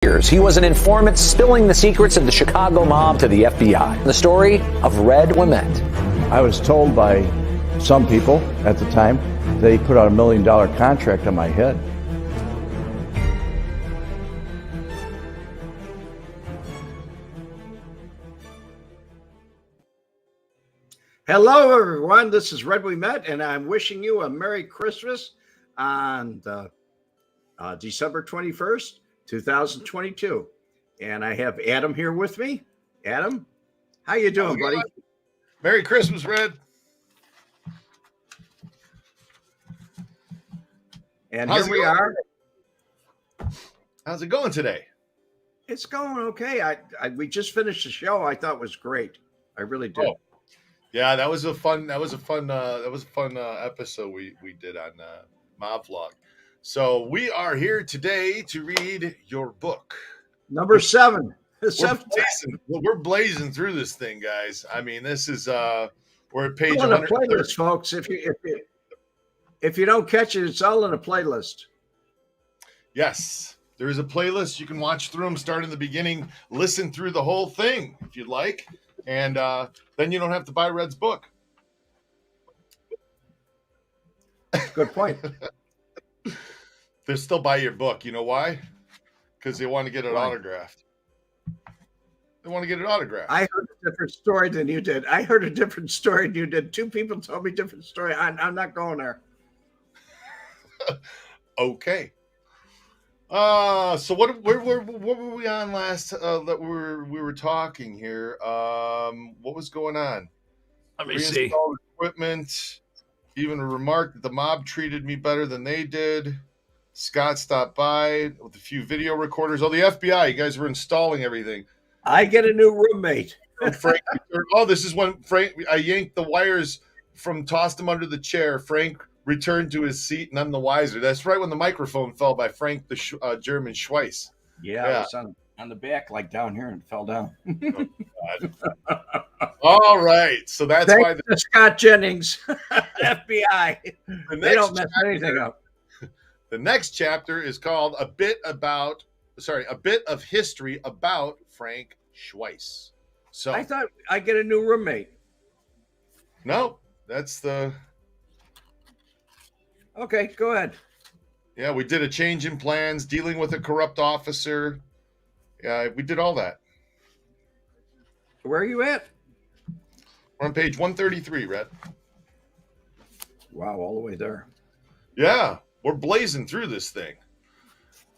years. He was an informant spilling the secrets of the Chicago mob to the FBI. The story of Red Wement. I was told by some people at the time they put out $1 million contract on my head. Hello, everyone. This is Red Wement, and I'm wishing you a Merry Christmas on December 21st, 2022. And I have Adam here with me. Adam, how you doing, buddy? Merry Christmas, Red. And here we are. How's it going today? It's going okay. We just finished the show. I thought it was great. I really did. Oh. Yeah, that was a fun episode we did on Mob Vlog. So we are here today to read your book. Number 7. We're blazing through this thing, guys. I mean, this is we're at page all in a playlist, folks. If you don't catch it, it's all in a playlist. Yes, there is a playlist. You can watch through them, start in the beginning, listen through the whole thing if you'd like. And then you don't have to buy Red's book. Good point. They'll still buy your book. You know why? Because they want to get it autographed. They want to get it autographed. I heard a different story than you did. Two people told me different story. I'm not going there. Okay. So where were we on last that we were talking here? What was going on? Let me see. Equipment. Even remarked that the mob treated me better than they did. Scott stopped by with a few video recorders. Oh, the FBI, you guys were installing everything. I get a new roommate. Frank, this is when I yanked the wires tossed them under the chair. Frank returned to his seat, none the wiser. That's right when the microphone fell by Frank, the German Schweiss. Yeah. It was on the back, like down here, and fell down. Oh, all right. So that's why Scott Jennings, FBI. They don't mess anything up. The next chapter is called A Bit of History About Frank Schweiss. So I thought I get a new roommate. No, that's the. Okay, go ahead. Yeah, we did a change in plans, dealing with a corrupt officer. Yeah, we did all that. Where are you at? We're on page 133, Red. Wow, all the way there. Yeah, we're blazing through this thing.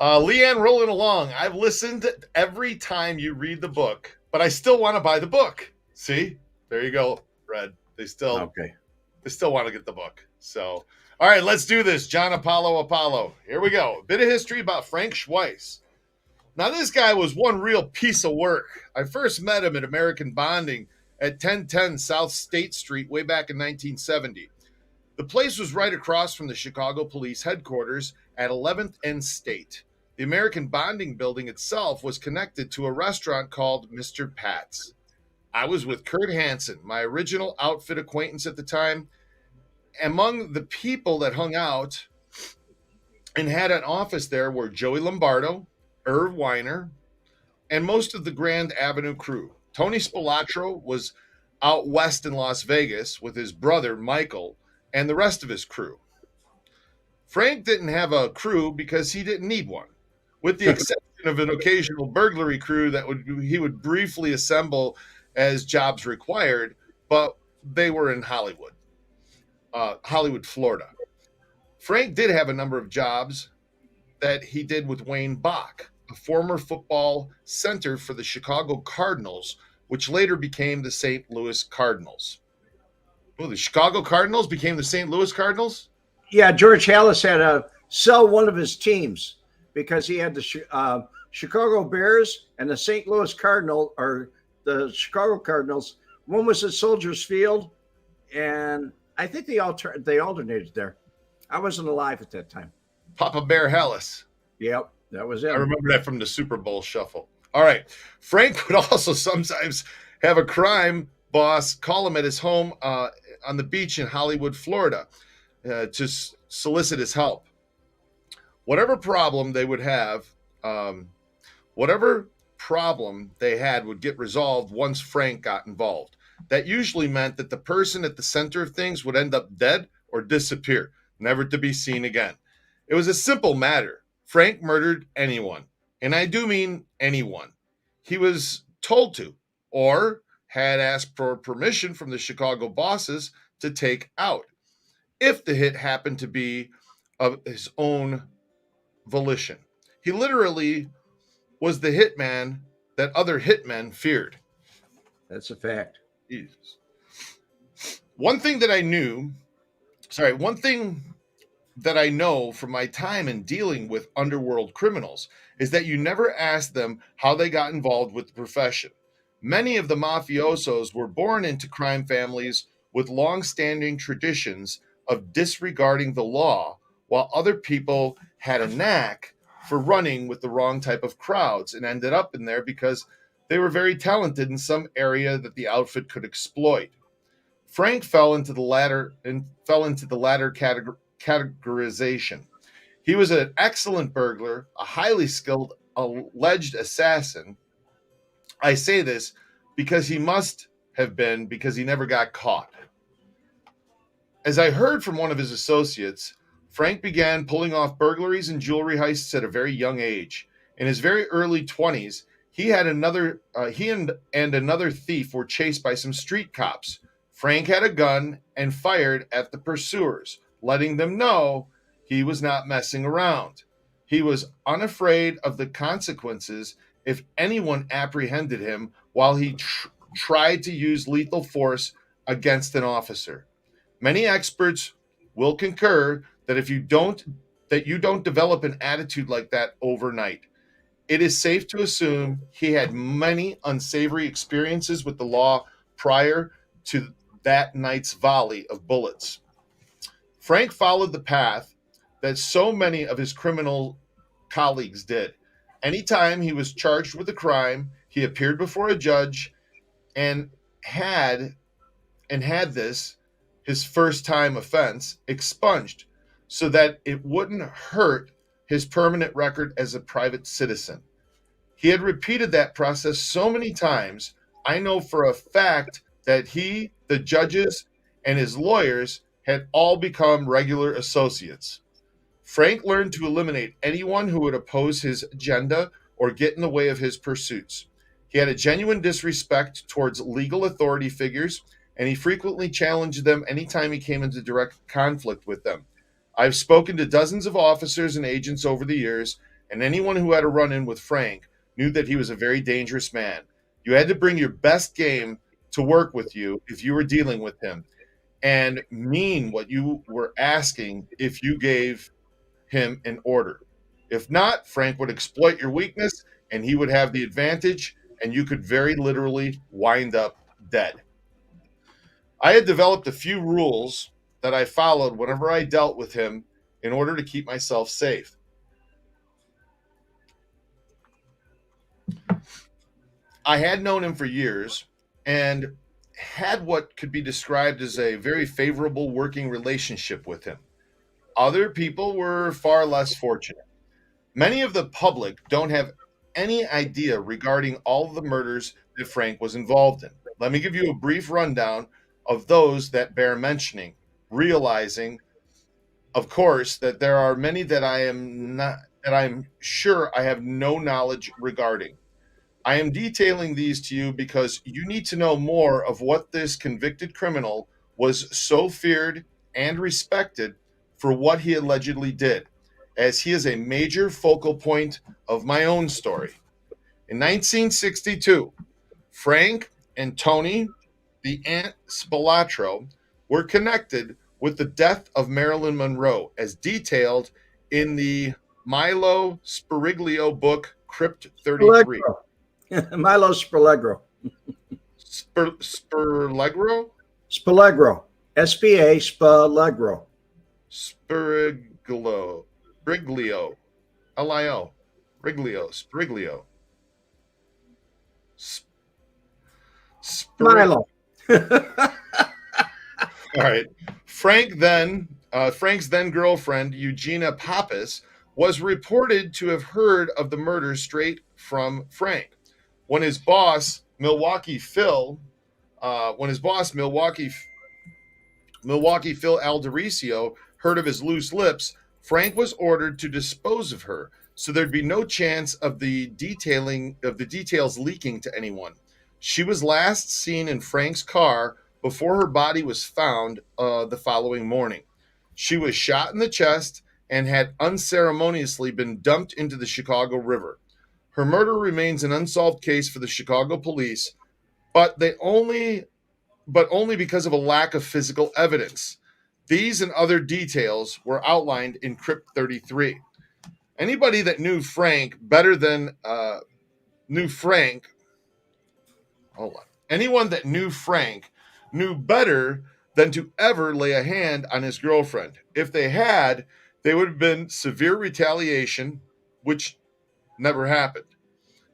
Leanne, rolling along. I've listened every time you read the book, but I still want to buy the book. See? There you go, Red. They still want to get the book. So, all right, let's do this. John Apollo. Here we go. A bit of history about Frank Schweiss. Now, this guy was one real piece of work. I first met him at American Bonding at 1010 South State Street way back in 1970. The place was right across from the Chicago Police Headquarters at 11th and State. The American Bonding building itself was connected to a restaurant called Mr. Pat's. I was with Kurt Hansen, my original outfit acquaintance at the time. Among the people that hung out and had an office there were Joey Lombardo, Irv Weiner, and most of the Grand Avenue crew. Tony Spilatro was out west in Las Vegas with his brother, Michael, and the rest of his crew. Frank didn't have a crew because he didn't need one, with the exception of an occasional burglary crew that he would briefly assemble as jobs required, but they were in Hollywood, Florida. Frank did have a number of jobs that he did with Wayne Bach, a former football center for the Chicago Cardinals, which later became the St. Louis Cardinals. Oh, the Chicago Cardinals became the St. Louis Cardinals? Yeah, George Halas had to sell one of his teams because he had the Chicago Bears and the St. Louis Cardinal, or the Chicago Cardinals. One was at Soldiers Field, and I think they alternated there. I wasn't alive at that time. Papa Bear Halas. Yep, that was it. I remember that from the Super Bowl shuffle. All right. Frank would also sometimes have a crime boss call him at his home on the beach in Hollywood, Florida, to solicit his help. Whatever problem they would have Whatever problem they had would get resolved once Frank got involved. That usually meant that the person at the center of things would end up dead or disappear, never to be seen again. It was a simple matter. Frank murdered anyone, and I do mean anyone, he was told to, or had asked for permission from the Chicago bosses to take out, if the hit happened to be of his own volition. He literally was the hitman that other hitmen feared. That's a fact. Jesus. One thing that I know from my time in dealing with underworld criminals is that you never ask them how they got involved with the profession. Many of the mafiosos were born into crime families with long-standing traditions of disregarding the law, while other people had a knack for running with the wrong type of crowds and ended up in there because they were very talented in some area that the outfit could exploit. Frank fell into the latter categorization. He was an excellent burglar, a highly skilled alleged assassin. I say this because he must have been, because he never got caught. As I heard from one of his associates, Frank began pulling off burglaries and jewelry heists at a very young age. In his very early 20s, he and another thief were chased by some street cops. Frank had a gun and fired at the pursuers, letting them know he was not messing around. He was unafraid of the consequences if anyone apprehended him while he tried to use lethal force against an officer. Many experts will concur that you don't develop an attitude like that overnight. It is safe to assume he had many unsavory experiences with the law prior to that night's volley of bullets. Frank followed the path that so many of his criminal colleagues did. Anytime he was charged with a crime, he appeared before a judge and had this, his first time offense, expunged so that it wouldn't hurt his permanent record as a private citizen. He had repeated that process so many times, I know for a fact that he, the judges, and his lawyers had all become regular associates. Frank learned to eliminate anyone who would oppose his agenda or get in the way of his pursuits. He had a genuine disrespect towards legal authority figures, and he frequently challenged them anytime he came into direct conflict with them. I've spoken to dozens of officers and agents over the years, and anyone who had a run-in with Frank knew that he was a very dangerous man. You had to bring your best game to work with you if you were dealing with him, and mean what you were asking if you gave him an order. If not, Frank would exploit your weakness, and he would have the advantage, and you could very literally wind up dead. I had developed a few rules that I followed whenever I dealt with him in order to keep myself safe. I had known him for years and had what could be described as a very favorable working relationship with him. Other people were far less fortunate. Many of the public don't have any idea regarding all of the murders that Frank was involved in. Let me give you a brief rundown of those that bear mentioning, realizing, of course, that there are many that I'm sure I have no knowledge regarding. I am detailing these to you because you need to know more of what this convicted criminal was so feared and respected for what he allegedly did, as he is a major focal point of my own story. In 1962, Frank and Tony, the Aunt Spilatro, were connected with the death of Marilyn Monroe, as detailed in the Milo Spiraglio book, Crypt 33. Milo Spiraglio. Spiraglio? Spiraglio. S-P-A, Spiraglio. Spiraglio. Briglio. L-I-O. Briglio. Spiriglio. Milo. All right. Frank's then girlfriend, Eugenia Pappas, was reported to have heard of the murder straight from Frank. When his boss, Milwaukee Phil Aldericio heard of his loose lips, Frank was ordered to dispose of her, so there'd be no chance of the details leaking to anyone. She was last seen in Frank's car before her body was found the following morning. She was shot in the chest and had unceremoniously been dumped into the Chicago River. Her murder remains an unsolved case for the Chicago police, but only because of a lack of physical evidence. These and other details were outlined in Crypt 33. Anybody that knew Frank better than anyone that knew Frank knew better than to ever lay a hand on his girlfriend. If they had, they would have been severe retaliation, which never happened.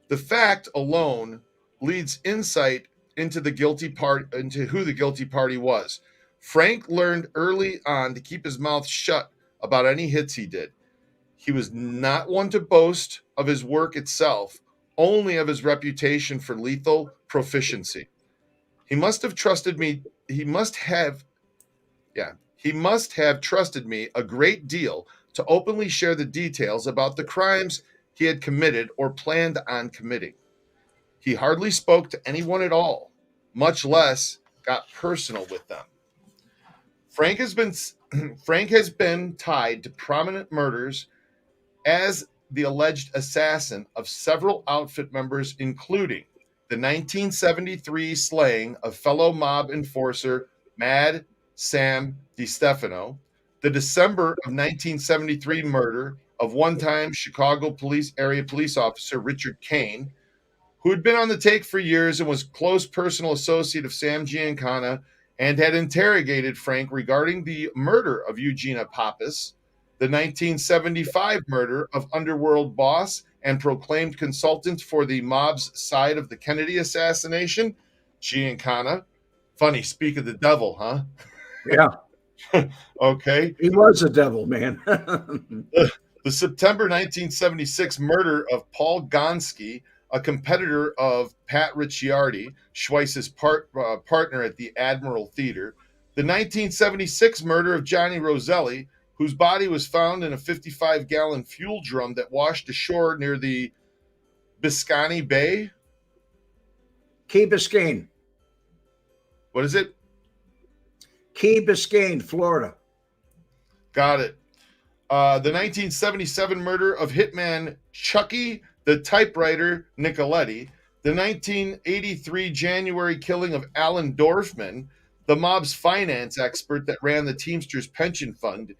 The fact alone leads insight into who the guilty party was. Frank learned early on to keep his mouth shut about any hits he did. He was not one to boast of his work itself, only of his reputation for lethal proficiency. He must have trusted me a great deal to openly share the details about the crimes he had committed or planned on committing. He hardly spoke to anyone at all, much less got personal with them. Frank has been tied to prominent murders as the alleged assassin of several outfit members, including the 1973 slaying of fellow mob enforcer Mad Sam DiStefano, the December of 1973 murder of one-time Chicago area police officer Richard Kane, who had been on the take for years and was close personal associate of Sam Giancana and had interrogated Frank regarding the murder of Eugenia Pappas, the 1975 murder of underworld boss and proclaimed consultant for the mob's side of the Kennedy assassination, Giancana. Funny, speak of the devil, huh? Yeah. Okay. He was a devil, man. The September 1976 murder of Paul Gonski, a competitor of Pat Ricciardi, Schweiss's partner at the Admiral Theater. The 1976 murder of Johnny Roselli, whose body was found in a 55-gallon fuel drum that washed ashore near the Biscayne Bay. Key Biscayne. What is it? Key Biscayne, Florida. Got it. The 1977 murder of hitman Chucky the typewriter Nicoletti. The 1983 January killing of Alan Dorfman, the mob's finance expert that ran the Teamsters pension fund.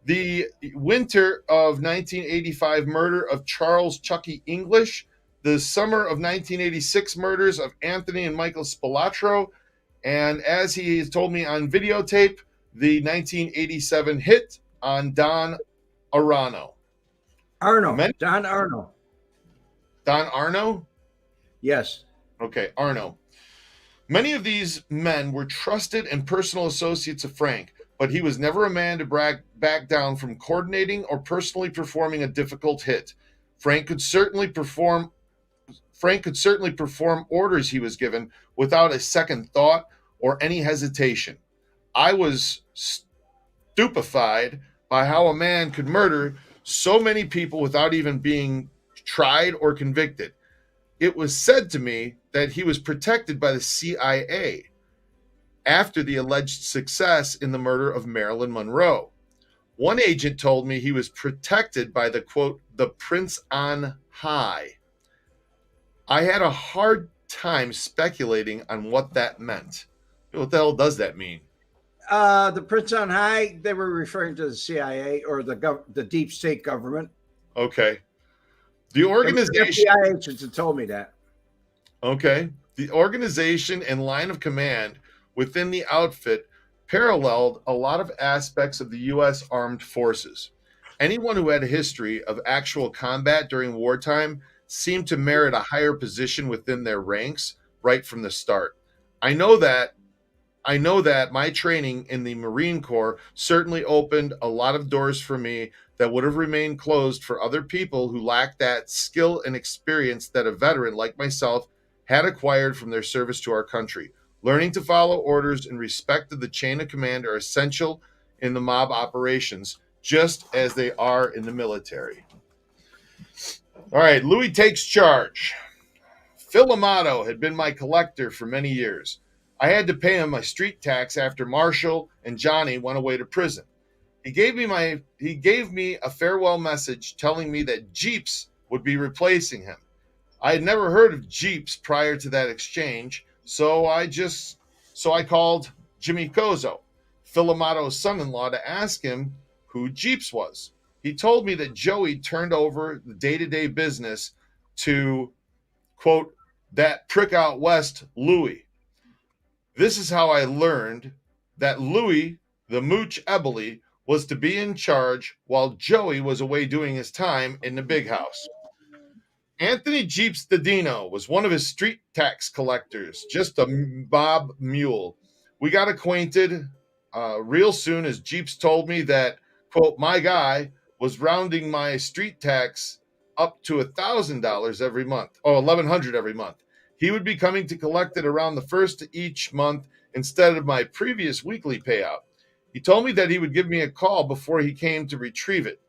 The winter of 1985 murder of Charles Chucky English. The summer of 1986 murders of Anthony and Michael Spilatro. And as he has told me on videotape, the 1987 hit on Don Arno. Don Arno. Don Arno? Yes. Okay, Arno. Many of these men were trusted and personal associates of Frank, but he was never a man to back down from coordinating or personally performing a difficult hit. Frank could certainly perform orders he was given without a second thought or any hesitation. I was stupefied by how a man could murder so many people without even being tried or convicted. It was said to me that he was protected by the CIA after the alleged success in the murder of Marilyn Monroe. One agent told me he was protected by the, quote, the Prince on High. I had a hard time speculating on what that meant. What the hell does that mean? The Prince on High, they were referring to the CIA or the deep state government. Okay. The organization. The FBI agents had told me that. Okay. The organization and line of command within the outfit paralleled a lot of aspects of the U.S. Armed Forces. Anyone who had a history of actual combat during wartime seemed to merit a higher position within their ranks right from the start. I know that my training in the Marine Corps certainly opened a lot of doors for me that would have remained closed for other people who lacked that skill and experience that a veteran like myself had acquired from their service to our country. Learning to follow orders and respect of the chain of command are essential in the mob operations, just as they are in the military. All right, Louis takes charge. Phil Amato had been my collector for many years. I had to pay him my street tax after Marshall and Johnny went away to prison. He gave me a farewell message telling me that Jeeps would be replacing him. I had never heard of Jeeps prior to that exchange, so I called Jimmy Kozo, Phil Amato's son-in-law, to ask him who Jeeps was. He told me that Joey turned over the day-to-day business to, quote, that prick out west, Louis. This is how I learned that Louis, the Mooch Ebele, was to be in charge while Joey was away doing his time in the big house. Anthony Jeeps Didino was one of his street tax collectors, just a mob mule. We got acquainted real soon as Jeeps told me that, quote, my guy was rounding my street tax up to $1,000 every month, or $1,100 every month. He would be coming to collect it around the first of each month instead of my previous weekly payout. He told me that he would give me a call before he came to retrieve it.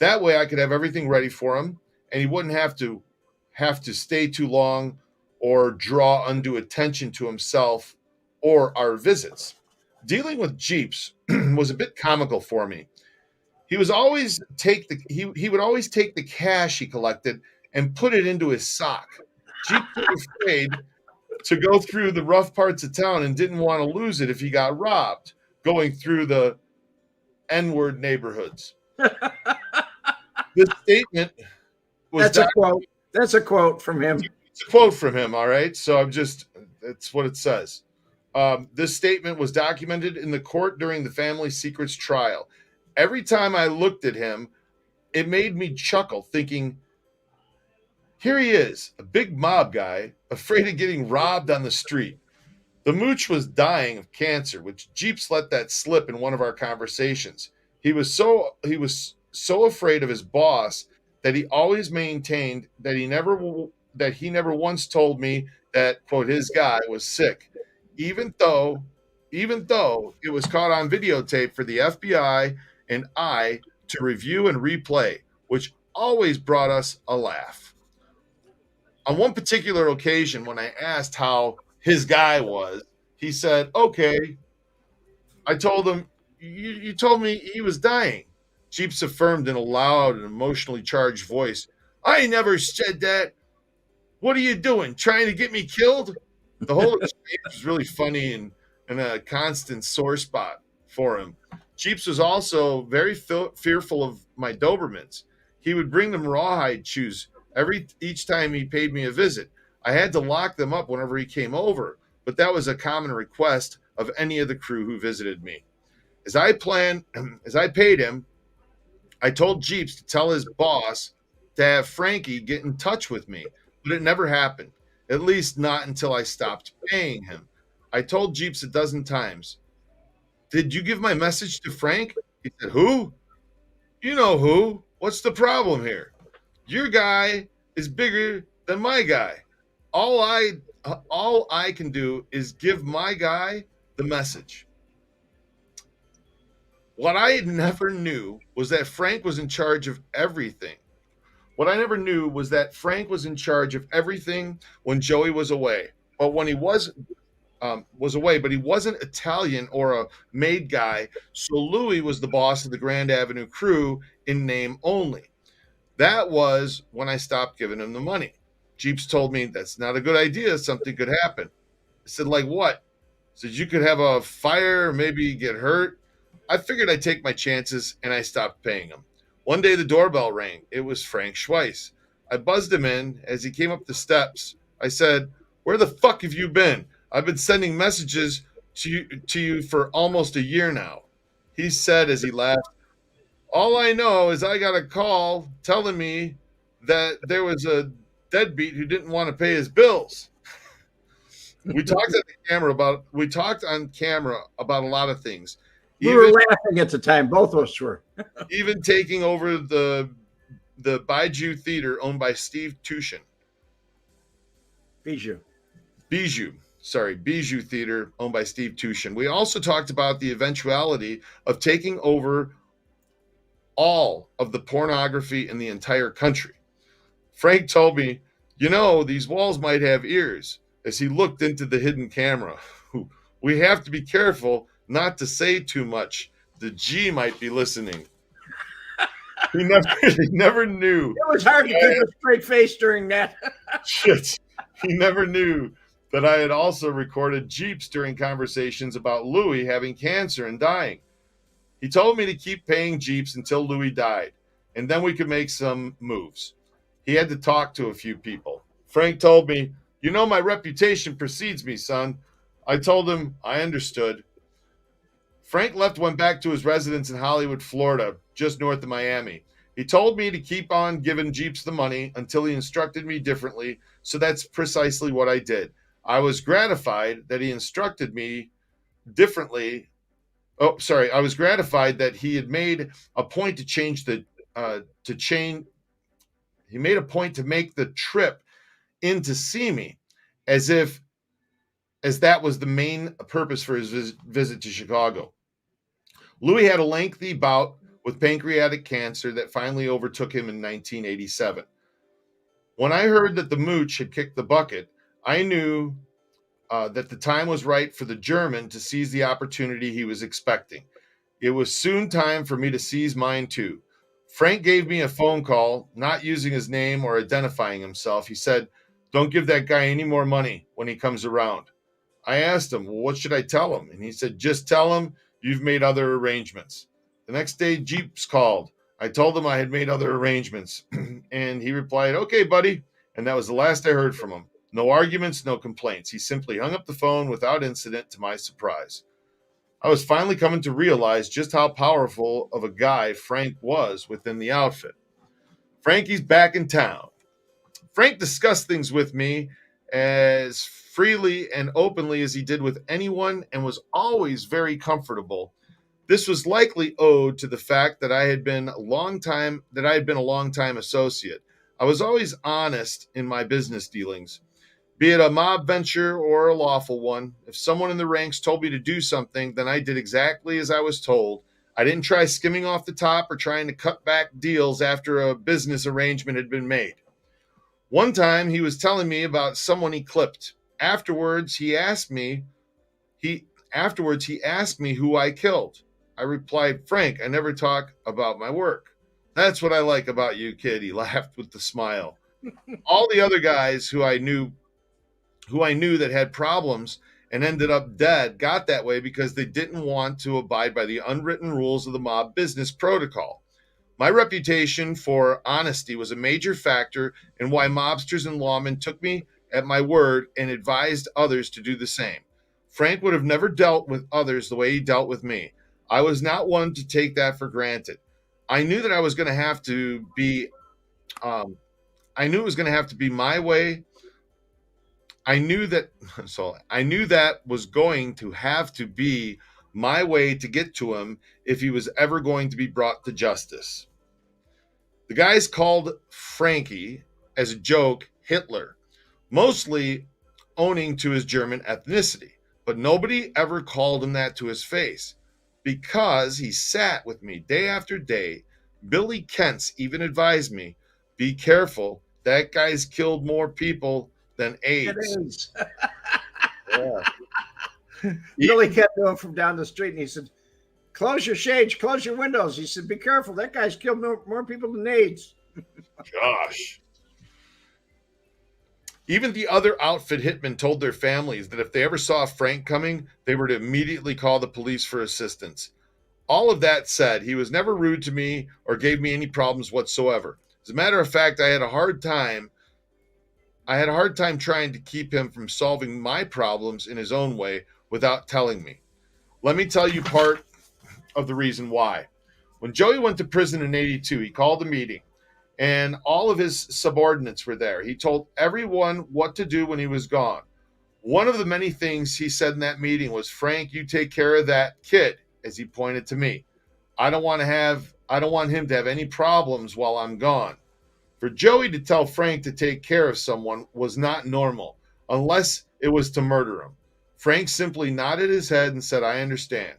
That way I could have everything ready for him, and he wouldn't have to stay too long or draw undue attention to himself or our visits. Dealing with Jeeps was a bit comical for me. He would always take the cash he collected and put it into his sock. Jeeps was afraid to go through the rough parts of town and didn't want to lose it if he got robbed going through the N-word neighborhoods. This statement was That's a quote. That's a quote from him. It's a quote from him, all right? So it's what it says. This statement was documented in the court during the family secrets trial. Every time I looked at him, it made me chuckle, thinking, here he is, a big mob guy, afraid of getting robbed on the street. The mooch was dying of cancer, which Jeeps let that slip in one of our conversations. He was so afraid of his boss that he always maintained that he never once told me that, quote, his guy was sick, even though it was caught on videotape for the FBI and I to review and replay, which always brought us a laugh. On one particular occasion, when I asked how his guy was, he said, okay. I told him, you told me he was dying. Jeeps affirmed in a loud and emotionally charged voice, I never said that. What are you doing, trying to get me killed? The whole exchange was really funny and a constant sore spot for him. Jeeps was also very fearful of my Dobermans. He would bring them rawhide chews each time he paid me a visit. I had to lock them up whenever he came over, but that was a common request of any of the crew who visited me. As I paid him, I told Jeeps to tell his boss to have Frankie get in touch with me, but it never happened, at least not until I stopped paying him. I told Jeeps a dozen times, did you give my message to Frank? He said, who? You know who. What's the problem here? Your guy is bigger than my guy. All I can do is give my guy the message. What I never knew was that Frank was in charge of everything. What I never knew was that Frank was in charge of everything when Joey was away. But when he was away, but he wasn't Italian or a maid guy. So Louis was the boss of the Grand Avenue crew in name only. That was when I stopped giving him the money. Jeeps told me that's not a good idea. Something could happen. I said, like what? He said, you could have a fire, maybe get hurt. I figured I'd take my chances and I stopped paying him. One day the doorbell rang. It was Frank Schweiss. I buzzed him in. As he came up the steps, I said, where the fuck have you been? I've been sending messages to you for almost a year now. He said as he laughed, all I know is I got a call telling me that there was a deadbeat who didn't want to pay his bills. We talked on camera about a lot of things. We were laughing at the time. Both of us were. Even taking over the Bijou Theater owned by Steve Tushin. Bijou Theater owned by Steve Tushin. We also talked about the eventuality of taking over all of the pornography in the entire country. Frank told me, these walls might have ears, as he looked into the hidden camera. We have to be careful not to say too much. The G might be listening. He never knew. It was hard to keep a straight face during that. Shit. He never knew that I had also recorded Jeeps during conversations about Louis having cancer and dying. He told me to keep paying Jeeps until Louis died, and then we could make some moves. He had to talk to a few people. Frank told me, my reputation precedes me, son. I told him I understood. Frank went back to his residence in Hollywood, Florida, just north of Miami. He told me to keep on giving Jeeps the money until he instructed me differently, so that's precisely what I did. I was gratified that he instructed me differently. I was gratified that he had made a point to change he made a point to make the trip in to see me, as that was the main purpose for his visit to Chicago. Louis had a lengthy bout with pancreatic cancer that finally overtook him in 1987. When I heard that the mooch had kicked the bucket, I knew that the time was right for the German to seize the opportunity he was expecting. It was soon time for me to seize mine too. Frank gave me a phone call, not using his name or identifying himself. He said, "Don't give that guy any more money when he comes around." I asked him, "Well, what should I tell him?" And he said, "Just tell him you've made other arrangements." The next day, Jeeps called. I told him I had made other arrangements, and he replied, "Okay, buddy." And that was the last I heard from him. No arguments, no complaints. He simply hung up the phone without incident, to my surprise. I was finally coming to realize just how powerful of a guy Frank was within the outfit. Frankie's back in town. Frank discussed things with me as freely and openly as he did with anyone, and was always very comfortable. This was likely owed to the fact that I had been a long time associate. I was always honest in my business dealings, be it a mob venture or a lawful one. If someone in the ranks told me to do something, then I did exactly as I was told. I didn't try skimming off the top or trying to cut back deals after a business arrangement had been made. One time he was telling me about someone he clipped. Afterwards, he asked me who I killed. I replied, "Frank, I never talk about my work." "That's what I like about you, kid," he laughed with a smile. All the other guys who I knew that had problems and ended up dead got that way because they didn't want to abide by the unwritten rules of the mob business protocol. My reputation for honesty was a major factor in why mobsters and lawmen took me at my word and advised others to do the same. Frank would have never dealt with others the way he dealt with me. I was not one to take that for granted. I knew that I was going to have to be it was going to have to be my way. I knew that was going to have to be my way to get to him if he was ever going to be brought to justice. The guys called Frankie, as a joke, Hitler, mostly owning to his German ethnicity, but nobody ever called him that to his face because he sat with me day after day. Billy Kentz even advised me, "Be careful, that guy's killed more people than AIDS." Yeah. Billy kept going from down the street, and he said, "Close your shades, close your windows." He said, "Be careful, that guy's killed more people than AIDS." Gosh. Even the other outfit hitmen told their families that if they ever saw Frank coming, they were to immediately call the police for assistance. All of that said, he was never rude to me or gave me any problems whatsoever. As a matter of fact, I had a hard time trying to keep him from solving my problems in his own way without telling me. Let me tell you part of the reason why. When Joey went to prison in 82, he called a meeting, and all of his subordinates were there. He told everyone what to do when he was gone. One of the many things he said in that meeting was, "Frank, you take care of that kid," as he pointed to me. I don't want him to have any problems while I'm gone. For Joey to tell Frank to take care of someone was not normal, unless it was to murder him. Frank simply nodded his head and said, I understand.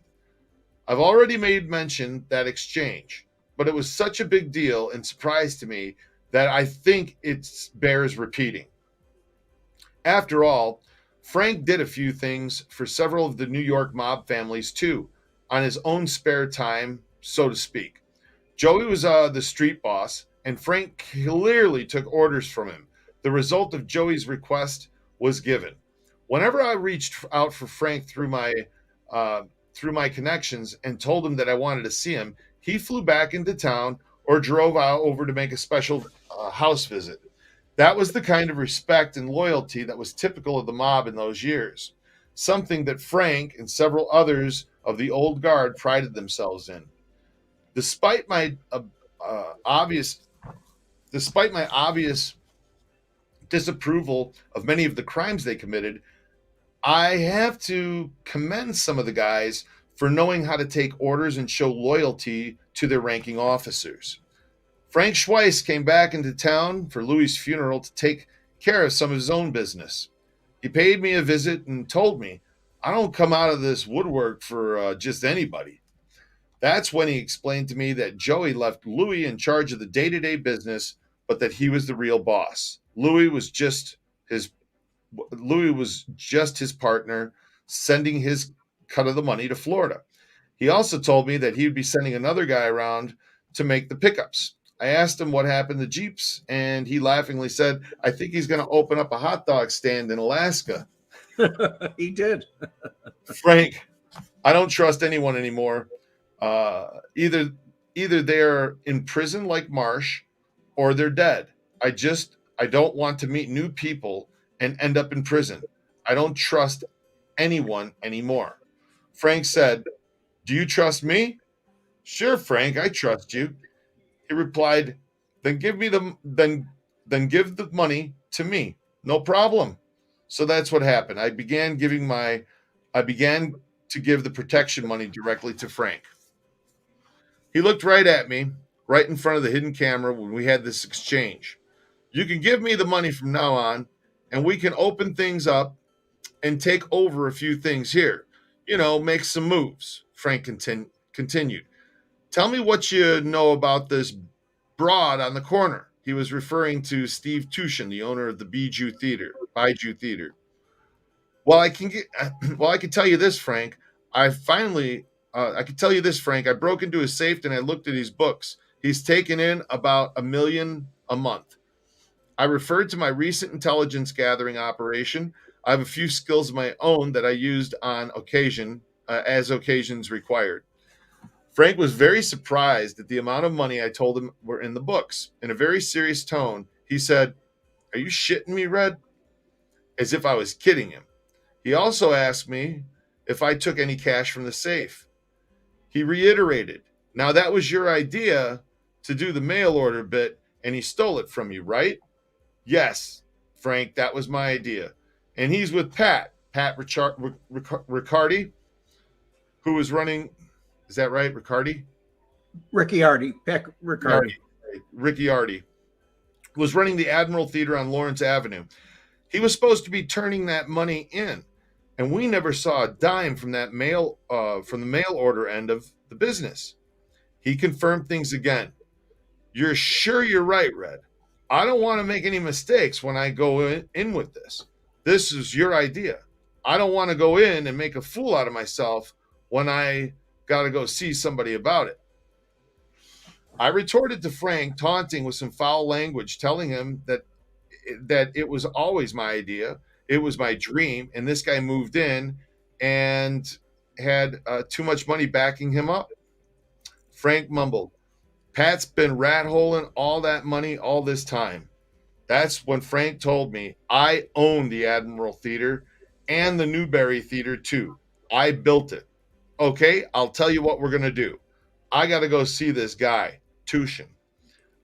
I've already made mention that exchange, but it was such a big deal and surprise to me that I think it bears repeating. After all, Frank did a few things for several of the New York mob families too, on his own spare time, so to speak. Joey was the street boss, and Frank clearly took orders from him. The result of Joey's request was given. Whenever I reached out for Frank through my connections and told him that I wanted to see him, he flew back into town or drove out over to make a special house visit. That was the kind of respect and loyalty that was typical of the mob in those years, something that Frank and several others of the old guard prided themselves in. Despite my obvious disapproval of many of the crimes they committed, I have to commend some of the guys for knowing how to take orders and show loyalty to their ranking officers. Frank Schweiss came back into town for Louis' funeral to take care of some of his own business. He paid me a visit and told me, I don't come out of this woodwork for just anybody. That's when he explained to me that Joey left Louis in charge of the day-to-day business, but that he was the real boss. Louis was just his partner, sending his cut of the money to Florida. He also told me that he would be sending another guy around to make the pickups. I asked him what happened to Jeeps, and he laughingly said, I think he's going to open up a hot dog stand in Alaska. He did. Frank, I don't trust anyone anymore. Either they're in prison like Marsh or they're dead. I don't want to meet new people and end up in prison. I don't trust anyone anymore. Frank said, do you trust me? Sure, Frank, I trust you. He replied, then give the money to me. No problem. So that's what happened. I began to give the protection money directly to Frank. He looked right at me, right in front of the hidden camera when we had this exchange. You can give me the money from now on, and we can open things up and take over a few things here. Make some moves, Frank continued. Tell me what you know about this broad on the corner. He was referring to Steve Tushin, the owner of the Bijou Theater. Well, I can tell you this, Frank. I can tell you this, Frank. I broke into his safe and I looked at his books. He's taken in about $1 million a month. I referred to my recent intelligence gathering operation. I have a few skills of my own that I used on occasion, as occasions required. Frank was very surprised at the amount of money I told him were in the books. In a very serious tone, he said, are you shitting me, Red? As if I was kidding him. He also asked me if I took any cash from the safe. He reiterated, now that was your idea to do the mail order bit, and he stole it from you, right? Yes, Frank, that was my idea. And he's with Pat Riccardi, who was running, is that right, Riccardi? Ricciardi. Ricciardi was running the Admiral Theater on Lawrence Avenue. He was supposed to be turning that money in, and we never saw a dime from that mail order end of the business. He confirmed things again. You're sure you're right, Red? I don't want to make any mistakes when I go in with this. This is your idea. I don't want to go in and make a fool out of myself when I got to go see somebody about it. I retorted to Frank, taunting with some foul language, telling him that it was always my idea. It was my dream. And this guy moved in and had too much money backing him up. Frank mumbled, Pat's been rat-holing all that money all this time. That's when Frank told me I own the Admiral Theater and the Newberry Theater too. I built it. Okay, I'll tell you what we're going to do. I got to go see this guy, Tushin.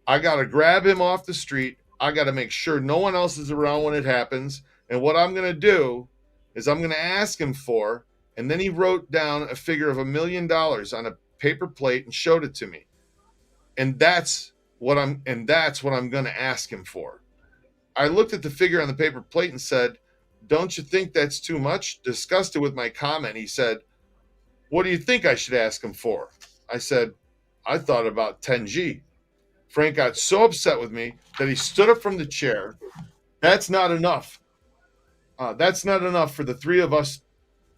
I got to grab him off the street. I got to make sure no one else is around when it happens. And what I'm going to do is I'm going to ask him for, And then he wrote down a figure of $1 million on a paper plate and showed it to me. And that's what I'm going to ask him for. I looked at the figure on the paper plate and said, "Don't you think that's too much?" Discussed it with my comment. He said, "What do you think I should ask him for?" I said, "I thought about 10G. Frank got so upset with me that he stood up from the chair. That's not enough. That's not enough for the three of us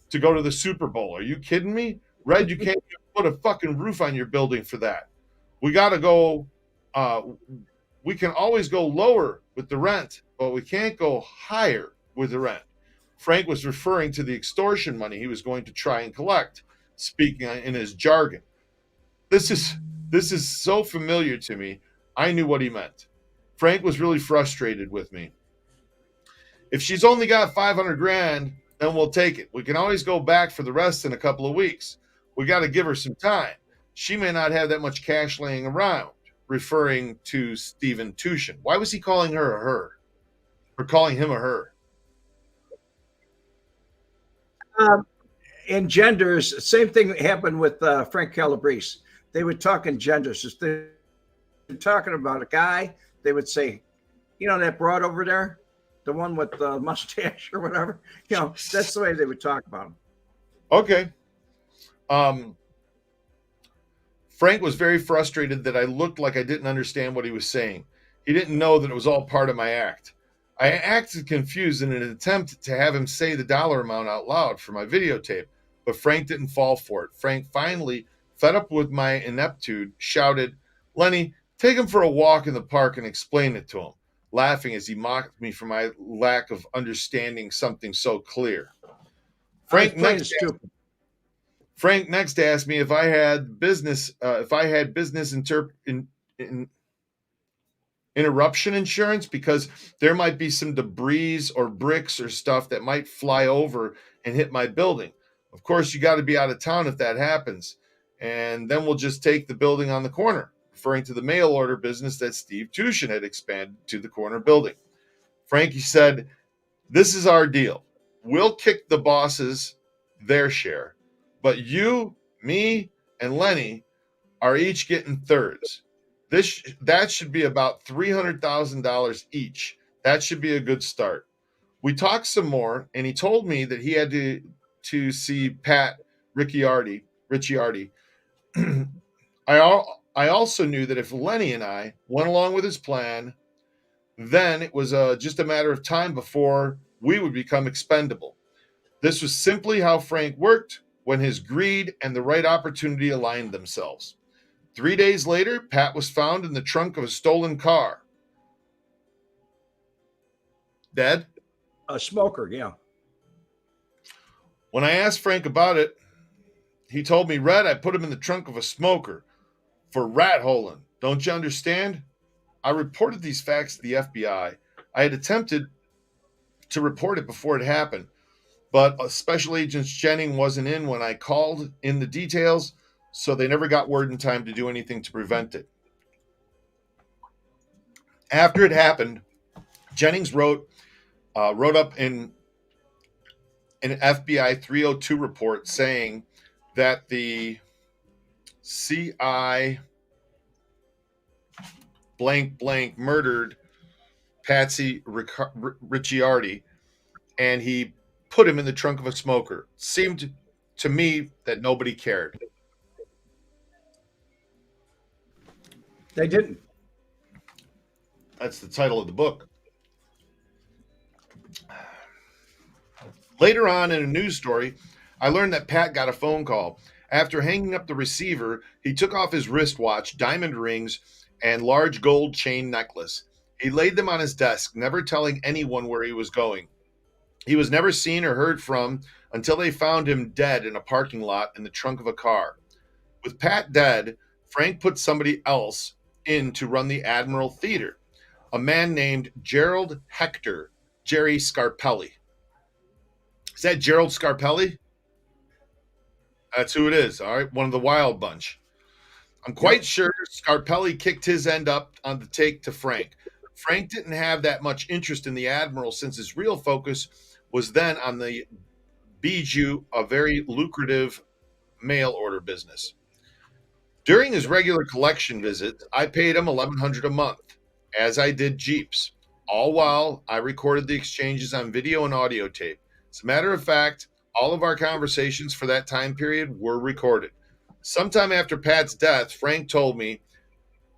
to go to the Super Bowl. Are you kidding me? Red, you can't even put a fucking roof on your building for that. We got to go, we can always go lower with the rent, but we can't go higher with the rent." Frank was referring to the extortion money he was going to try and collect, speaking in his jargon. This is so familiar to me. I knew what he meant. Frank was really frustrated with me. "If she's only got 500 grand, then we'll take it. We can always go back for the rest in a couple of weeks. We got to give her some time. She may not have that much cash laying around," referring to Stephen Tushin. Why was he calling her a her? Or calling him a her? In genders, same thing happened with Frank Calabrese. They would talk in genders. If they're talking about a guy, they would say, "You know that broad over there? The one with the mustache or whatever." You know, that's the way they would talk about him. Okay. Frank was very frustrated that I looked like I didn't understand what he was saying. He didn't know that it was all part of my act. I acted confused in an attempt to have him say the dollar amount out loud for my videotape, but Frank didn't fall for it. Frank finally, fed up with my ineptitude, shouted, "Lenny, take him for a walk in the park and explain it to him," laughing as he mocked me for my lack of understanding something so clear. Frank next asked me if I had business interruption insurance, because there might be some debris or bricks or stuff that might fly over and hit my building. Of course, you got to be out of town if that happens, and then we'll just take the building on the corner, referring to the mail order business that Steve Tushin had expanded to the corner building. Frankie said, "This is our deal. We'll kick the bosses their share, but you, me, and Lenny are each getting thirds. That should be about $300,000 each. That should be a good start." We talked some more, and he told me that he had to see Pat Ricciardi. I also knew that if Lenny and I went along with his plan, then it was just a matter of time before we would become expendable. This was simply how Frank worked when his greed and the right opportunity aligned themselves. 3 days later, Pat was found in the trunk of a stolen car. Dead? A smoker, yeah. When I asked Frank about it, he told me, "Red, I put him in the trunk of a smoker for rat holing. Don't you understand?" I reported these facts to the FBI. I had attempted to report it before it happened, but Special Agent Jennings wasn't in when I called in the details, so they never got word in time to do anything to prevent it. After it happened, Jennings wrote up in an FBI 302 report saying that the CI blank blank murdered Patsy Ricciardi, and he put him in the trunk of a smoker. Seemed to me that nobody cared. They didn't. That's the title of the book. Later on in a news story, I learned that Pat got a phone call. After hanging up the receiver, he took off his wristwatch, diamond rings, and large gold chain necklace. He laid them on his desk, never telling anyone where he was going. He was never seen or heard from until they found him dead in a parking lot in the trunk of a car. With Pat dead, Frank put somebody else in to run the Admiral Theater, a man named Gerald Hector, Jerry Scarpelli. Is that Gerald Scarpelli? That's who it is. All right. One of the wild bunch. I'm quite sure Scarpelli kicked his end up on the take to Frank. Frank didn't have that much interest in the Admiral since his real focus was then on the Bijou a very lucrative mail order business. During his regular collection visits, I paid him $1,100 a month, as I did Jeeps, all while I recorded the exchanges on video and audio tape. As a matter of fact, all of our conversations for that time period were recorded. Sometime after Pat's death, Frank told me,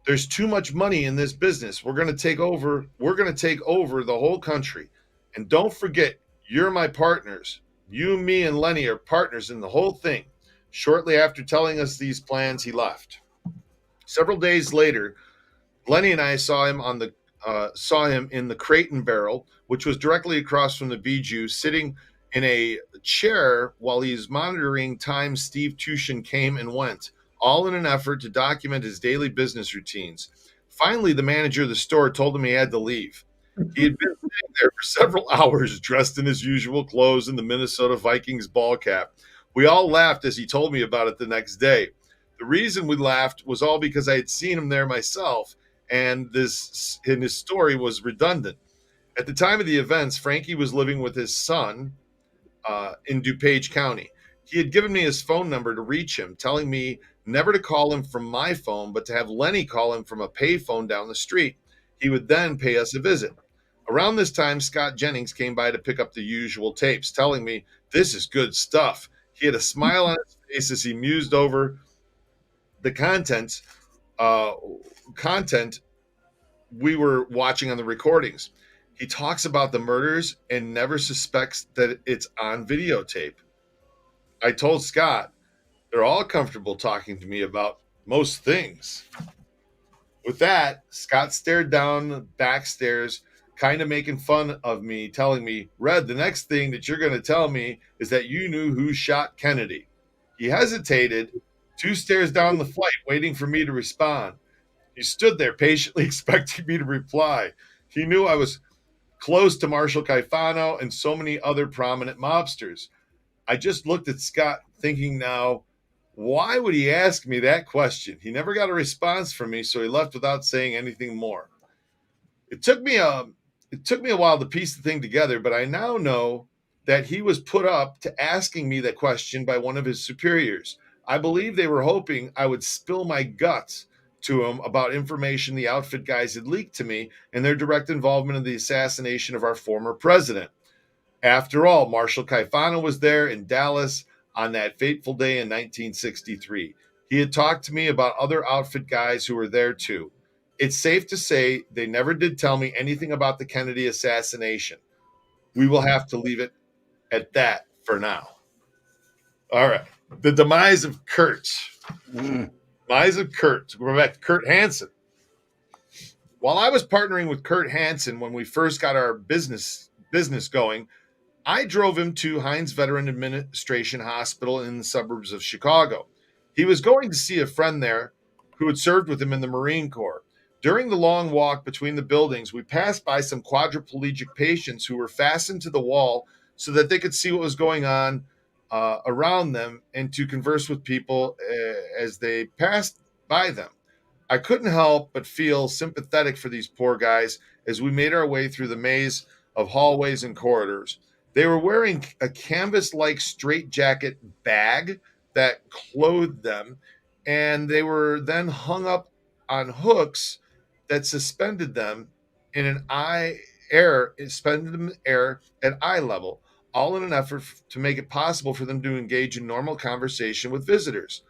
"There's too much money in this business. We're going to take over. We're going to take over the whole country. And don't forget, you're my partners. You, me, and Lenny are partners in the whole thing." Shortly after telling us these plans, he left. Several days later, Lenny and I saw him in the Crate and Barrel, which was directly across from the Bijou, sitting in a chair while he's monitoring time Steve Tushin came and went, all in an effort to document his daily business routines. Finally, the manager of the store told him he had to leave. He had been sitting there for several hours, dressed in his usual clothes and the Minnesota Vikings ball cap. We all laughed as he told me about it the next day. The reason we laughed was all because I had seen him there myself, and his story was redundant. At the time of the events, Frankie was living with his son in DuPage County. He had given me his phone number to reach him, telling me never to call him from my phone, but to have Lenny call him from a payphone down the street. He would then pay us a visit. Around this time, Scott Jennings came by to pick up the usual tapes, telling me, "This is good stuff." He had a smile on his face as he mused over the content we were watching on the recordings. He talks about the murders and never suspects that it's on videotape. I told Scott, "They're all comfortable talking to me about most things." With that, Scott stared down the back stairs, kind of making fun of me, telling me, "Red, the next thing that you're going to tell me is that you knew who shot Kennedy." He hesitated, 2 stairs down the flight, waiting for me to respond. He stood there patiently expecting me to reply. He knew I was close to Marshall Caifano and so many other prominent mobsters. I just looked at Scott, thinking now, why would he ask me that question? He never got a response from me, so he left without saying anything more. It took me a while to piece the thing together, but I now know that he was put up to asking me that question by one of his superiors. I believe they were hoping I would spill my guts to him about information the outfit guys had leaked to me and their direct involvement in the assassination of our former president. After all, Marshall Caifano was there in Dallas on that fateful day in 1963. He had talked to me about other outfit guys who were there too. It's safe to say they never did tell me anything about the Kennedy assassination. We will have to leave it at that for now. All right. The demise of Kurt. Demise of Kurt. We're back to Kurt Hansen. While I was partnering with Kurt Hansen when we first got our business going, I drove him to Heinz Veteran Administration Hospital in the suburbs of Chicago. He was going to see a friend there who had served with him in the Marine Corps. During the long walk between the buildings, we passed by some quadriplegic patients who were fastened to the wall so that they could see what was going on around them and to converse with people as they passed by them. I couldn't help but feel sympathetic for these poor guys as we made our way through the maze of hallways and corridors. They were wearing a canvas-like straitjacket bag that clothed them, and they were then hung up on hooks that suspended them in air at eye level, all in an effort to make it possible for them to engage in normal conversation with visitors.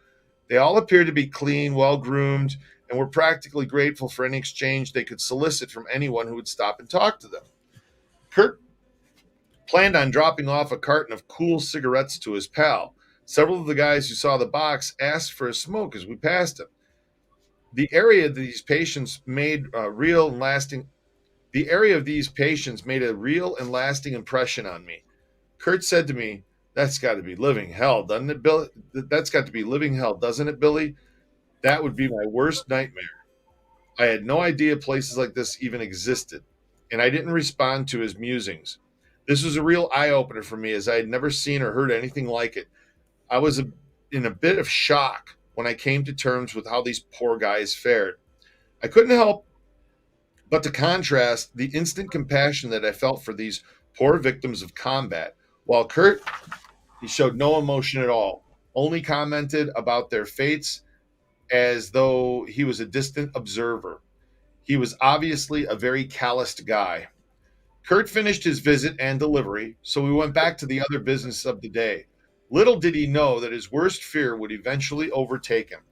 They all appeared to be clean, well-groomed, and were practically grateful for any exchange they could solicit from anyone who would stop and talk to them. Kurt planned on dropping off a carton of cool cigarettes to his pal. Several of the guys who saw the box asked for a smoke as we passed him. The area of these patients made a real and lasting impression on me. Kurt said to me, "That's got to be living hell, doesn't it, Billy? That's got to be living hell, doesn't it, Billy? That would be my worst nightmare." I had no idea places like this even existed, and I didn't respond to his musings. This was a real eye-opener for me, as I had never seen or heard anything like it. I was in a bit of shock when I came to terms with how these poor guys fared. I couldn't help but to contrast the instant compassion that I felt for these poor victims of combat. While Kurt He showed no emotion at all, only commented about their fates as though he was a distant observer. He was obviously a very calloused guy. Kurt finished his visit and delivery, so we went back to the other business of the day. Little did he know that his worst fear would eventually overtake him.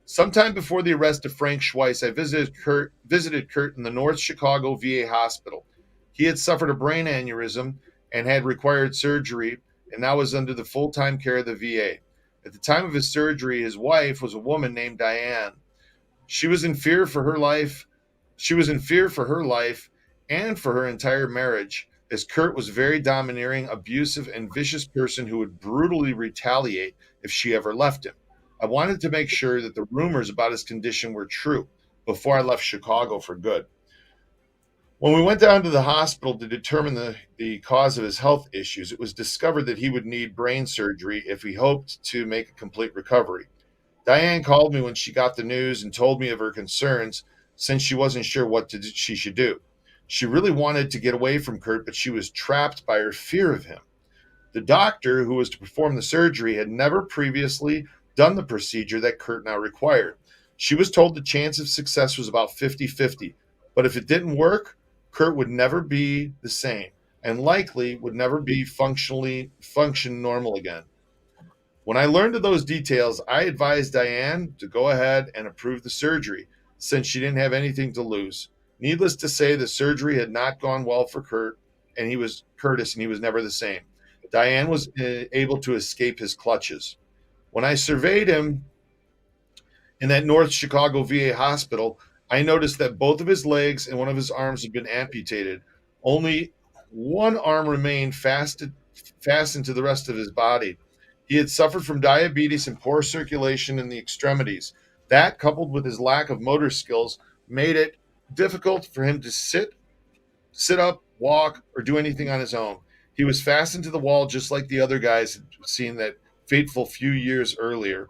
Sometime before the arrest of Frank Schweiss, I visited Kurt in the North Chicago VA hospital. He had suffered a brain aneurysm and had required surgery, and now was under the full-time care of the VA. At the time of his surgery, his wife was a woman named Diane. She was in fear for her life. She was in fear for her life and for her entire marriage, as Kurt was a very domineering, abusive, and vicious person who would brutally retaliate if she ever left him. I wanted to make sure that the rumors about his condition were true before I left Chicago for good. When we went down to the hospital to determine the cause of his health issues, it was discovered that he would need brain surgery if he hoped to make a complete recovery. Diane called me when she got the news and told me of her concerns since she wasn't sure she should do. She really wanted to get away from Kurt, but she was trapped by her fear of him. The doctor who was to perform the surgery had never previously done the procedure that Kurt now required. She was told the chance of success was about 50-50, but if it didn't work, Kurt would never be the same and likely would never be function normal again. When I learned of those details, I advised Diane to go ahead and approve the surgery since she didn't have anything to lose. Needless to say, the surgery had not gone well for Curtis, and he was never the same. Diane was able to escape his clutches. When I surveyed him in that North Chicago VA hospital, I noticed that both of his legs and one of his arms had been amputated. Only one arm remained fastened to the rest of his body. He had suffered from diabetes and poor circulation in the extremities. That, coupled with his lack of motor skills, made it difficult for him to sit up, walk, or do anything on his own. He was fastened to the wall just like the other guys had seen that fateful few years earlier.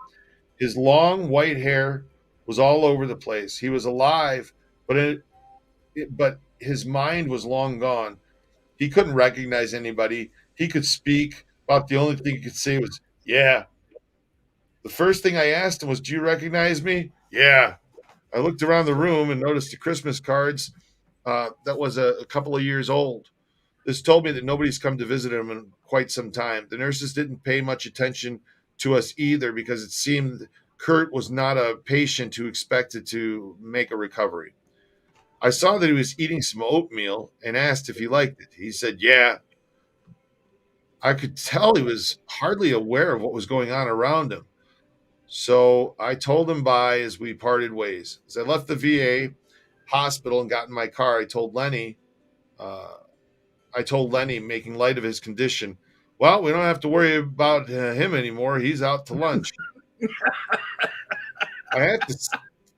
His long white hair was all over the place. He was alive, but his mind was long gone. He couldn't recognize anybody. He could speak. About the only thing he could say was, "Yeah." The first thing I asked him was, "Do you recognize me?" "Yeah." I looked around the room and noticed the Christmas cards that was a couple of years old. This told me that nobody's come to visit him in quite some time. The nurses didn't pay much attention to us either because it seemed Kurt was not a patient who expected to make a recovery. I saw that he was eating some oatmeal and asked if he liked it. He said, "Yeah." I could tell he was hardly aware of what was going on around him. So I told him bye as we parted ways. As I left the VA hospital and got in my car, I told Lenny, making light of his condition, "Well, we don't have to worry about him anymore. He's out to lunch." I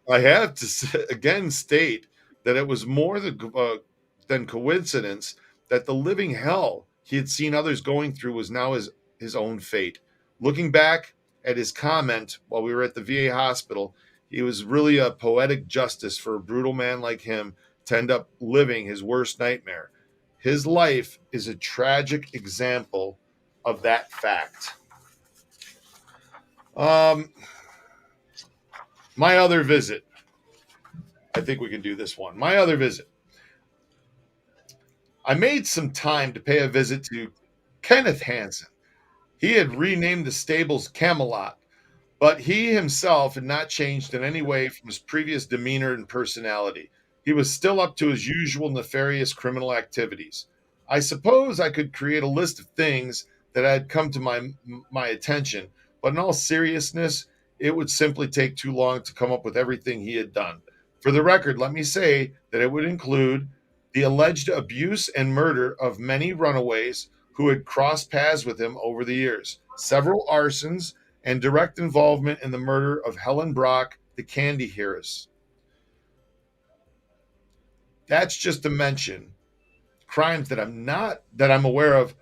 have to again state that it was more than coincidence that the living hell he had seen others going through was now his own fate. Looking back at his comment while we were at the VA hospital, it was really a poetic justice for a brutal man like him to end up living his worst nightmare. His life is a tragic example of that fact. My other visit. I think we can do this one. My other visit. I made some time to pay a visit to Kenneth Hansen. He had renamed the stables Camelot, but he himself had not changed in any way from his previous demeanor and personality. He was still up to his usual nefarious criminal activities. I suppose I could create a list of things that had come to my attention, but in all seriousness, it would simply take too long to come up with everything he had done. For the record, let me say that it would include the alleged abuse and murder of many runaways who had crossed paths with him over the years, several arsons, and direct involvement in the murder of Helen Brock, the Candy Heiress. That's just to mention crimes that I'm aware of.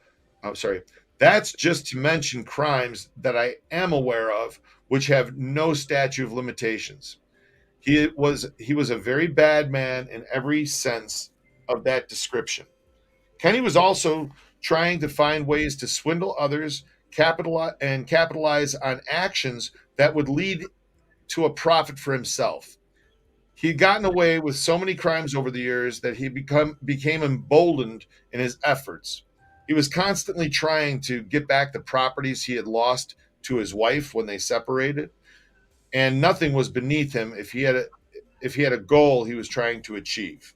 I'm sorry. That's just to mention crimes that I am aware of, which have no statute of limitations. He was a very bad man in every sense of that description. Kenny was also trying to find ways to swindle others, capitalize on actions that would lead to a profit for himself. He'd gotten away with so many crimes over the years that he became emboldened in his efforts. He was constantly trying to get back the properties he had lost to his wife when they separated, and nothing was beneath him if he had a goal he was trying to achieve.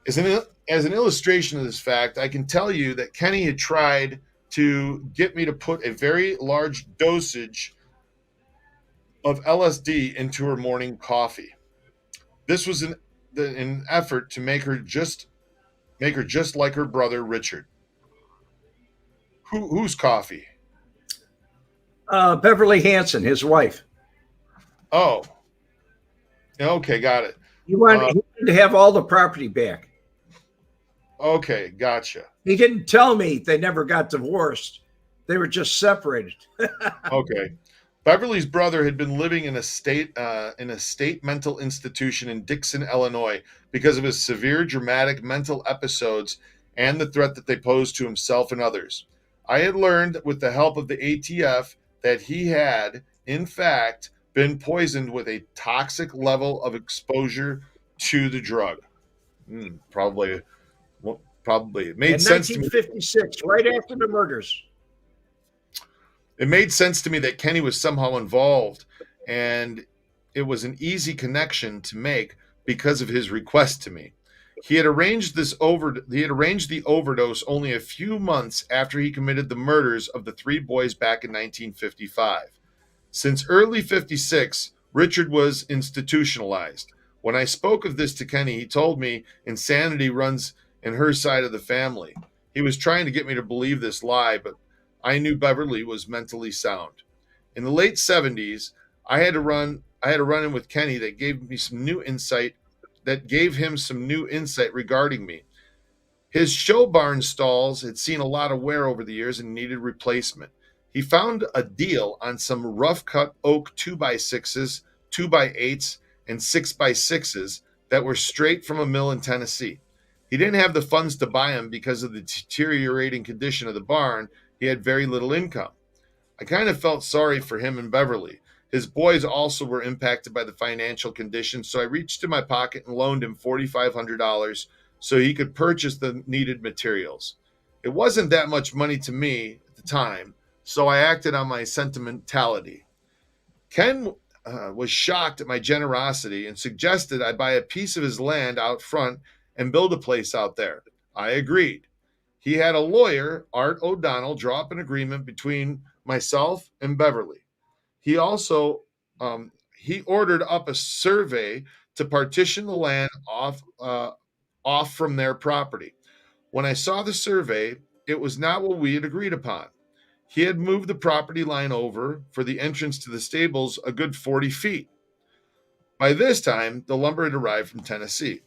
As an illustration of this fact, I can tell you that Kenny had tried to get me to put a very large dosage of LSD into her morning coffee. This was an effort to make her just like her brother Richard. Whose coffee? Beverly Hansen, his wife. Oh, okay, got it. He wanted to have all the property back. Okay, gotcha. He didn't tell me they never got divorced. They were just separated. Okay. Beverly's brother had been living in a state mental institution in Dixon, Illinois, because of his severe dramatic mental episodes and the threat that they posed to himself and others. I had learned with the help of the ATF that he had, in fact, been poisoned with a toxic level of exposure to the drug. Probably. It made in sense to me. 1956, right after the murders. It made sense to me that Kenny was somehow involved, and it was an easy connection to make because of his request to me. He had arranged the overdose only a few months after he committed the murders of the three boys back in 1955. Since early 56, Richard was institutionalized. When I spoke of this to Kenny, he told me insanity runs in her side of the family. He was trying to get me to believe this lie, but I knew Beverly was mentally sound. In the late 70s, I had a run in with Kenny that gave him some new insight regarding me. His show barn stalls had seen a lot of wear over the years and needed replacement. He found a deal on some rough cut oak 2x6s, 2x8s, and 6x6s that were straight from a mill in Tennessee. He didn't have the funds to buy them because of the deteriorating condition of the barn. He had very little income. I kind of felt sorry for him and Beverly. His boys also were impacted by the financial condition, so I reached in my pocket and loaned him $4,500 so he could purchase the needed materials. It wasn't that much money to me at the time, so I acted on my sentimentality. Ken was shocked at my generosity and suggested I buy a piece of his land out front and build a place out there. I agreed. He had a lawyer, Art O'Donnell, draw up an agreement between myself and Beverly. He also he ordered up a survey to partition the land off from their property. When I saw the survey, it was not what we had agreed upon. He had moved the property line over for the entrance to the stables a good 40 feet. By this time, the lumber had arrived from Tennessee.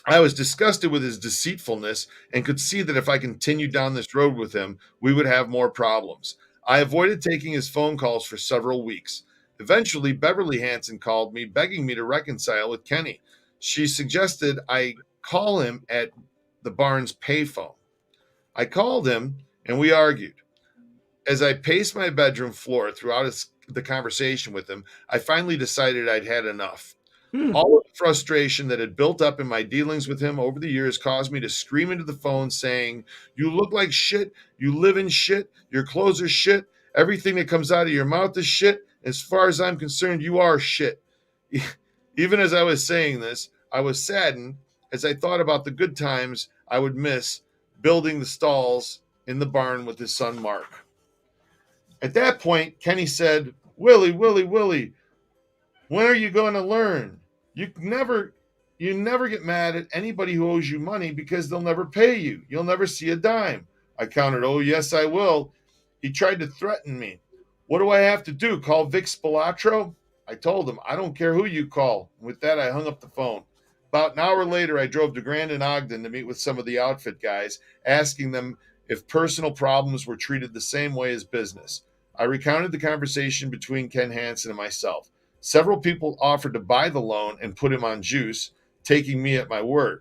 I was disgusted with his deceitfulness and could see that if I continued down this road with him, we would have more problems. I avoided taking his phone calls for several weeks. Eventually, Beverly Hansen called me, begging me to reconcile with Kenny. She suggested I call him at the barn's payphone. I called him, and we argued. As I paced my bedroom floor throughout the conversation with him, I finally decided I'd had enough. All of the frustration that had built up in my dealings with him over the years caused me to scream into the phone saying, "You look like shit. You live in shit. Your clothes are shit. Everything that comes out of your mouth is shit. As far as I'm concerned, you are shit." Even as I was saying this, I was saddened as I thought about the good times I would miss building the stalls in the barn with his son Mark. At that point, Kenny said, Willie, when are you going to learn? You never get mad at anybody who owes you money because they'll never pay you. You'll never see a dime. I countered, "Oh, yes, I will." He tried to threaten me. "What do I have to do? Call Vic Spilatro?" I told him, "I don't care who you call." With that, I hung up the phone. About an hour later, I drove to Grand and Ogden to meet with some of the outfit guys, asking them if personal problems were treated the same way as business. I recounted the conversation between Ken Hansen and myself. Several people offered to buy the loan and put him on juice, taking me at my word.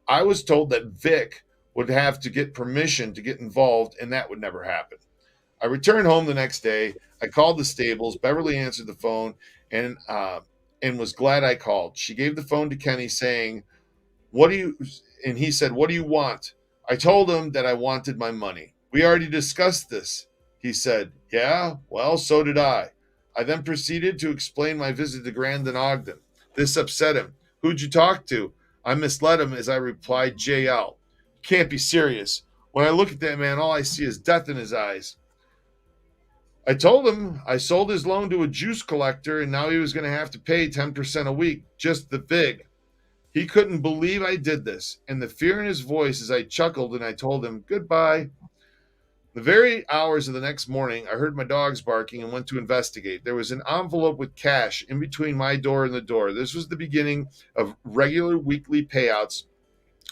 I was told that Vic would have to get permission to get involved, and that would never happen. I returned home the next day. I called the stables. Beverly answered the phone and was glad I called. She gave the phone to Kenny saying, "What do you?" And he said, "What do you want?" I told him that I wanted my money. "We already discussed this," he said. "Yeah, well, so did I." I then proceeded to explain my visit to Grand and Ogden. This upset him. "Who'd you talk to?" I misled him as I replied, JL. "You can't be serious. When I look at that man, all I see is death in his eyes." I told him I sold his loan to a juice collector and now he was going to have to pay 10% a week, just the vig. He couldn't believe I did this, and the fear in his voice as I chuckled and I told him goodbye. The very hours of the next morning, I heard my dogs barking and went to investigate. There was an envelope with cash in between my door and the door. This was the beginning of regular weekly payouts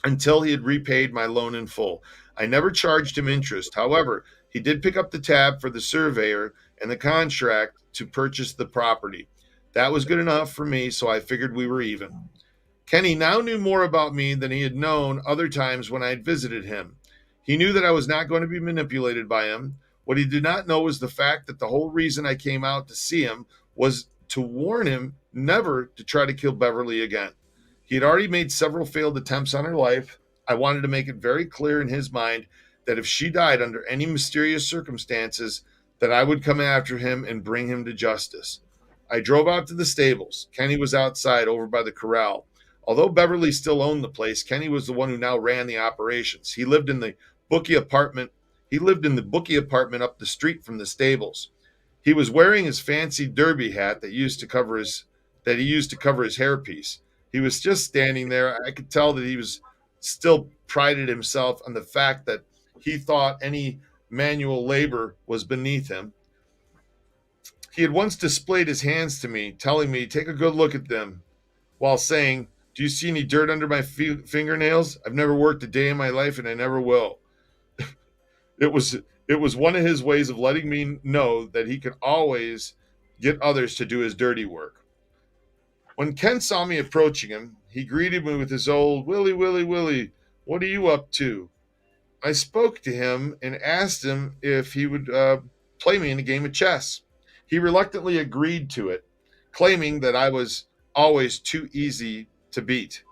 until he had repaid my loan in full. I never charged him interest. However, he did pick up the tab for the surveyor and the contract to purchase the property. That was good enough for me, so I figured we were even. Kenny now knew more about me than he had known other times when I had visited him. He knew that I was not going to be manipulated by him. What he did not know was the fact that the whole reason I came out to see him was to warn him never to try to kill Beverly again. He had already made several failed attempts on her life. I wanted to make it very clear in his mind that if she died under any mysterious circumstances, that I would come after him and bring him to justice. I drove out to the stables. Kenny was outside over by the corral. Although Beverly still owned the place, Kenny was the one who now ran the operations. He lived in the bookie apartment. Up the street from the stables. He was wearing his fancy derby hat that he used to cover his hairpiece. He was just standing there. I could tell that he was still prided himself on the fact that he thought any manual labor was beneath him. He had once displayed his hands to me, telling me, "Take a good look at them," while saying, "Do you see any dirt under my fingernails? I've never worked a day in my life and I never will." It was one of his ways of letting me know that he could always get others to do his dirty work. When Ken saw me approaching him, he greeted me with his old, "Willie, Willie, Willie, what are you up to?" I spoke to him and asked him if he would play me in a game of chess. He reluctantly agreed to it, claiming that I was always too easy to beat.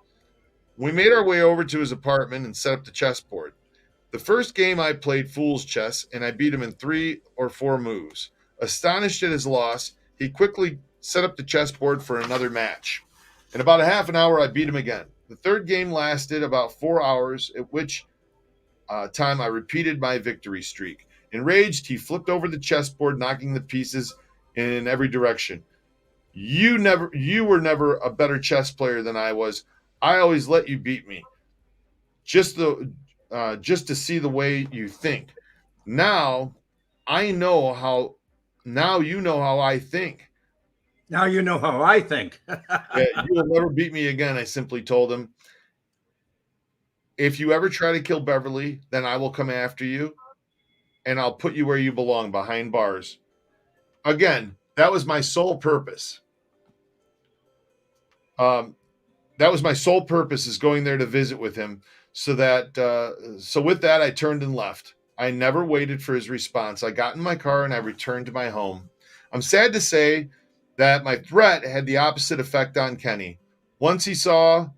We made our way over to his apartment and set up the chessboard. The first game I played fool's chess, and I beat him in 3 or 4 moves. Astonished at his loss, he quickly set up the chessboard for another match. In about a half an hour, I beat him again. The third game lasted about 4 hours, at which time I repeated my victory streak. Enraged, he flipped over the chessboard, knocking the pieces in every direction. You were never a better chess player than I was. I always let you beat me, just to see the way you think. Now you know how I think. Now you know how I think. Yeah, you will never beat me again, I simply told him. If you ever try to kill Beverly, then I will come after you, and I'll put you where you belong, behind bars. Again, that was my sole purpose. Is going there to visit with him. So with that, I turned and left. I never waited for his response. I got in my car and I returned to my home. I'm sad to say that my threat had the opposite effect on Kenny. Once he saw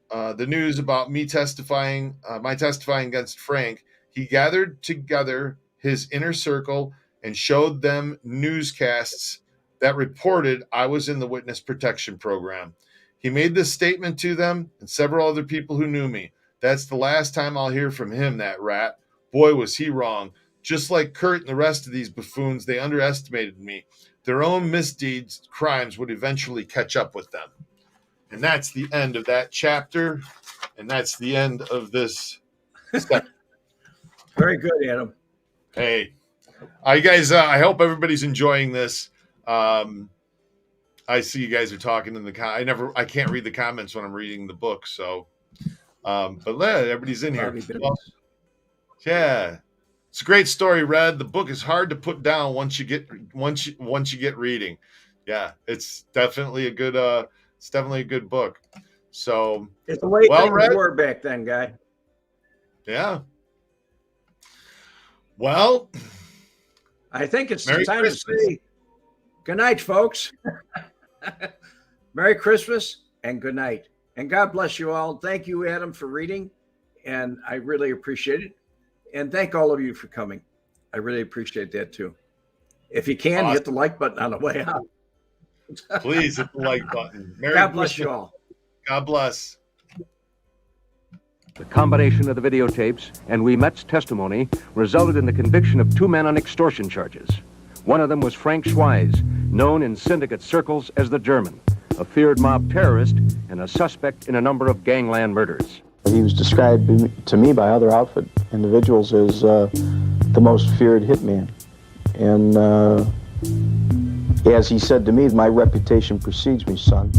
the news about my testifying against Frank, he gathered together his inner circle and showed them newscasts that reported I was in the witness protection program. He made this statement to them and several other people who knew me. "That's the last time I'll hear from him, that rat. Boy, was he wrong. Just like Kurt and the rest of these buffoons, they underestimated me. Their own misdeeds, crimes would eventually catch up with them." And that's the end of that chapter. And that's the end of this section. Very good, Adam. Hey, guys, I hope everybody's enjoying this. I see you guys are talking in the I can't read the comments when I'm reading the book. So, but everybody's in here. Well, yeah, it's a great story, Red. The book is hard to put down once you get reading. Yeah, it's definitely a good book. So it's the way things Red, were back then, guy. Yeah. Well, I think it's Merry time Christmas. to say good night, folks. Merry Christmas and good night. And God bless you all. Thank you, Adam, for reading. And I really appreciate it. And thank all of you for coming. I really appreciate that too. If you can, hit the like button on the way out. Please hit the like button. Merry God bless Christmas. you all. God bless. The combination of the videotapes and Ouimette's testimony resulted in the conviction of 2 men on extortion charges. One of them was Frank Schweiss, known in syndicate circles as the German, a feared mob terrorist and a suspect in a number of gangland murders. He was described to me by other outfit individuals as the most feared hitman. And as he said to me, my reputation precedes me, son.